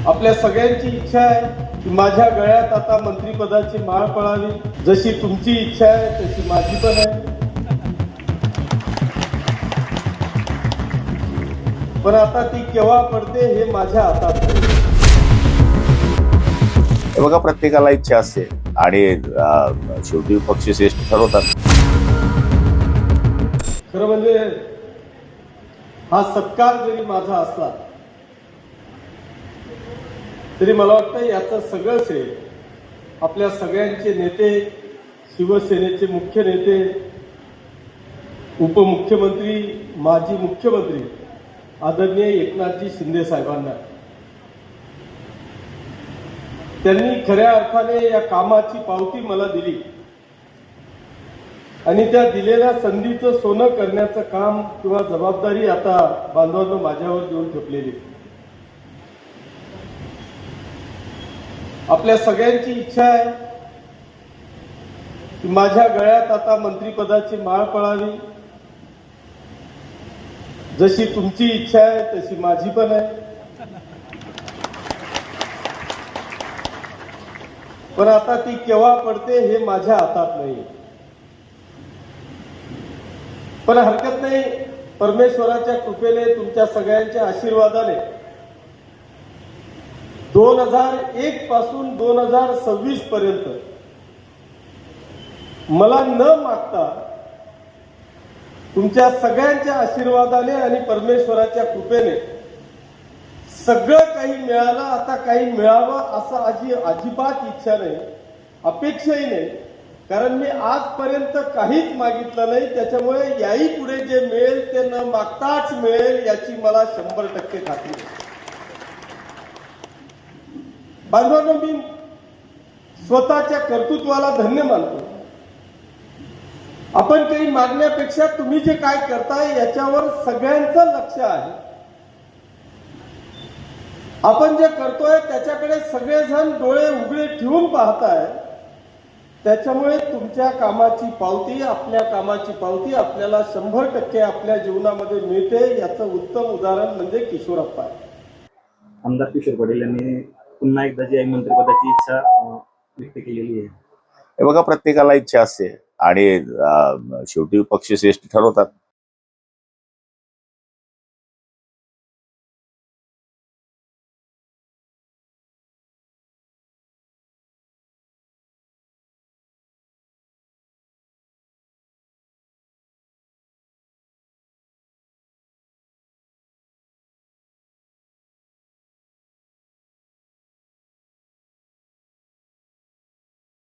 आपल्या सगळ्यांची इच्छा आहे की माझ्या गळ्यात आता मंत्रिपदाची माळ पळावी। जशी तुमची इच्छा आहे तशी माझी पण आहे, पण आता ती केव्हा पडते हे माझ्या हातात नाही। हे बघा, प्रत्येकाला इच्छा असते आणि शेवटी पक्षश्रेष्ठ ठरवतात। खरं म्हणजे हा सत्कार जरी माझा असला तरी मला वाटतं याचं सगळं श्रेय आपल्या सगळ्यांचे नेते, शिवसेनेचे मुख्य नेते, उपमुख्यमंत्री, माजी मुख्यमंत्री आदरणीय एकनाथजी शिंदे साहेबांना। त्यांनी खऱ्या अर्थाने या कामाची पावती मला दिली आणि त्या दिलेल्या संधीचं सोनं करण्याचं काम किंवा जबाबदारी आता बांधवांनो माझ्यावर देऊन ठेवलेली। आपल्या सगळ्यांची इच्छा आहे की माझ्या गळ्यात आता मंत्रिपदाची माळ पळावी। जशी तुमची इच्छा आहे तशी माझी पण आहे, पण आता ती केव्हा पडते हे माझ्या हातात नाही। पण हरकत नाही, परमेश्वराच्या कृपेने, तुमच्या सगळ्यांच्या आशीर्वादाने 2001 पासून 2026 पर्यंत मला न मागता तुमच्या सगळ्यांच्या आशीर्वादाने आणि परमेश्वराच्या कृपेने सगळं काही मिळालं। आता काही मिळावं असं अजिबात इच्छा नाही, अपेक्षाही नाही, कारण मी आजपर्यंत काहीच मागितलं नाही। त्याच्यामुळे याही पुढे जे मिळेल ते न मागताच मिळेल याची मला 100% खात्री आहे। बांधवांनो, मी स्वतःच्या कर्तृत्वाला धन्य मानतो। आपण काही मागण्यापेक्षा तुम्ही जे काय करताय याच्यावर सगळ्यांचं लक्ष आहे। आपण जे करतोय त्याच्याकडे सगळेजण डोळे उघडे ठेवून पाहताय। त्याच्यामुळे तुमच्या कामाची पावती, आपल्या कामाची पावती आपल्याला 100% आपल्या जीवनामध्ये मिळते। याचं उत्तम उदाहरण म्हणजे किशोरप्पा आहे। आमदार किशोर पटेल यांनी पुन्हा एकदा जी मंत्रिपदाची इच्छा व्यक्त केलेली आहे। हे बघा, प्रत्येकाला इच्छा असते आणि शेवटी पक्षश्रेष्ठ ठरवतात।